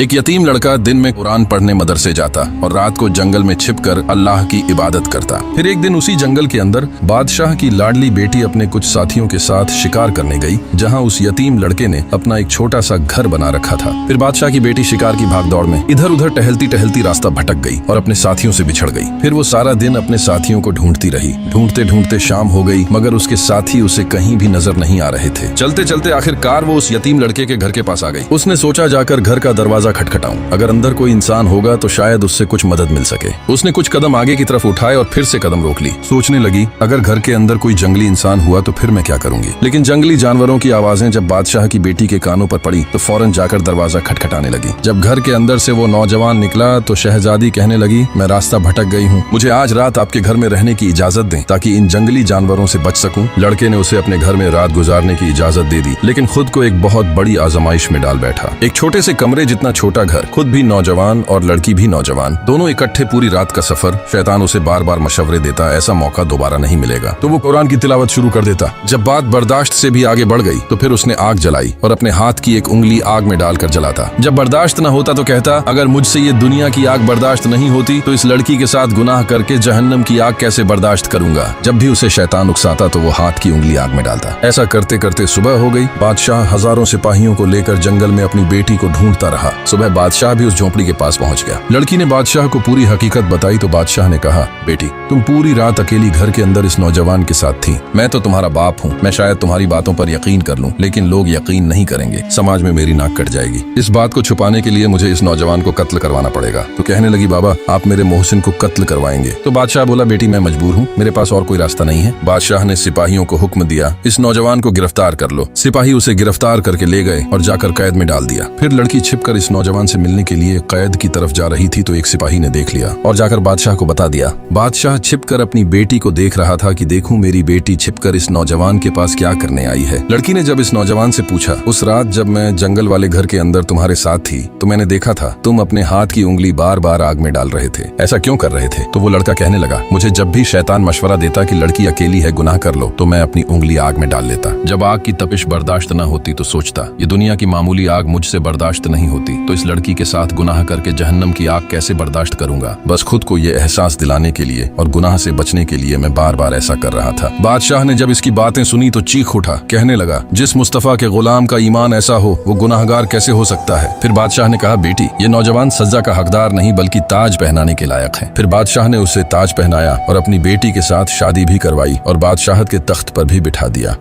एक यतीम लड़का दिन में कुरान पढ़ने मदरसे जाता और रात को जंगल में छिपकर अल्लाह की इबादत करता। फिर एक दिन उसी जंगल के अंदर बादशाह की लाडली बेटी अपने कुछ साथियों के साथ शिकार करने गई, जहां उस यतीम लड़के ने अपना एक छोटा सा घर बना रखा था। फिर बादशाह की बेटी शिकार की भागदौड़ में इधर उधर टहलती टहलती रास्ता भटक गई और अपने साथियों से बिछड़ गई। फिर वो सारा दिन अपने साथियों को ढूंढती रही। ढूंढते ढूंढते शाम हो गई, मगर उसके साथी उसे कहीं भी नजर नहीं आ रहे थे। चलते चलते आखिरकार वो उस यतीम लड़के के घर के पास आ गई। उसने सोचा जाकर घर का दरवाजा खटखटाऊं, अगर अंदर कोई इंसान होगा तो शायद उससे कुछ मदद मिल सके। उसने कुछ कदम आगे की तरफ उठाए और फिर से कदम रोक ली। सोचने लगी, अगर घर के अंदर कोई जंगली इंसान हुआ तो फिर मैं क्या करूंगी। लेकिन जंगली जानवरों की आवाजें जब बादशाह की बेटी के कानों पर पड़ी तो फौरन जाकर दरवाजा खटखटाने लगी। जब घर के अंदर से वो नौजवान निकला तो शहजादी कहने लगी, मैं रास्ता भटक गई हूँ, मुझे आज रात आपके घर में रहने की इजाजत दें ताकि इन जंगली जानवरों से बच सकूं। लड़के ने उसे अपने घर में रात गुजारने की इजाजत दे दी, लेकिन खुद को एक बहुत बड़ी आजमाइश में डाल बैठा। एक छोटे से कमरे जितना छोटा घर, खुद भी नौजवान और लड़की भी नौजवान, दोनों इकट्ठे पूरी रात का सफर। शैतान उसे बार बार मशवरे देता, ऐसा मौका दोबारा नहीं मिलेगा। तो वो कुरान की तिलावत शुरू कर देता। जब बात बर्दाश्त से भी आगे बढ़ गई तो फिर उसने आग जलाई और अपने हाथ की एक उंगली आग में डालकर जलाता। जब बर्दाश्त न होता तो कहता, अगर मुझसे ये दुनिया की आग बर्दाश्त नहीं होती तो इस लड़की के साथ गुनाह करके जहन्नम की आग कैसे बर्दाश्त करूंगा। जब भी उसे शैतान उकसाता तो वो हाथ की उंगली आग में डालता। ऐसा करते करते सुबह हो गई। बादशाह हजारों सिपाहियों को लेकर जंगल में अपनी बेटी को ढूंढता रहा। सुबह बादशाह भी उस झोंपड़ी के पास पहुंच गया। लड़की ने बादशाह को पूरी हकीकत बताई तो बादशाह ने कहा, बेटी तुम पूरी रात अकेली घर के अंदर इस नौजवान के साथ थी। मैं तो तुम्हारा बाप हूँ, मैं शायद तुम्हारी बातों पर यकीन कर लूं, लेकिन लोग यकीन नहीं करेंगे, समाज में मेरी नाक कट जाएगी। इस बात को छुपाने के लिए मुझे इस नौजवान को कत्ल करवाना पड़ेगा। तो कहने लगी, बाबा आप मेरे मोहसिन को कत्ल करवाएंगे। तो बादशाह बोला, बेटी मैं मजबूर हूँ, मेरे पास और कोई रास्ता नहीं है। बादशाह ने सिपाहियों को हुक्म दिया, इस नौजवान को गिरफ्तार कर लो। सिपाही उसे गिरफ्तार करके ले गए और जाकर कैद में डाल दिया। फिर लड़की छिपकर इस नौजवान से मिलने के लिए कैद की तरफ जा रही थी तो एक सिपाही ने देख लिया और जाकर बादशाह को बता दिया। बादशाह छिपकर अपनी बेटी को देख रहा था कि देखूं मेरी बेटी छिपकर इस नौजवान के पास क्या करने आई है। लड़की ने जब इस नौजवान से पूछा, उस रात जब मैं जंगल वाले घर के अंदर तुम्हारे साथ थी तो मैंने देखा था तुम अपने हाथ की उंगली बार बार आग में डाल रहे थे, ऐसा क्यों कर रहे थे। तो वो लड़का कहने लगा, मुझे जब भी शैतान मशवरा देता कि लड़की अकेली है गुनाह कर लो तो मैं अपनी उंगली आग में डाल लेता। जब आग की तपिश बर्दाश्त न होती तो सोचता ये दुनिया की मामूली आग मुझसे बर्दाश्त नहीं होती तो इस लड़की के साथ गुनाह करके जहन्नम की आग कैसे बर्दाश्त करूंगा। बस खुद को ये एहसास दिलाने के लिए और गुनाह से बचने के लिए मैं बार बार ऐसा कर रहा था। बादशाह ने जब इसकी बातें सुनी तो चीख उठा, कहने लगा, जिस मुस्तफा के गुलाम का ईमान ऐसा हो वो गुनाहगार कैसे हो सकता है। फिर बादशाह ने कहा, बेटी ये नौजवान सजा का हकदार नहीं बल्कि ताज पहनाने के लायक है। फिर बादशाह ने उसे ताज पहनाया और अपनी बेटी के साथ शादी भी करवाई और बादशाहत के तख्त पर भी बिठा दिया।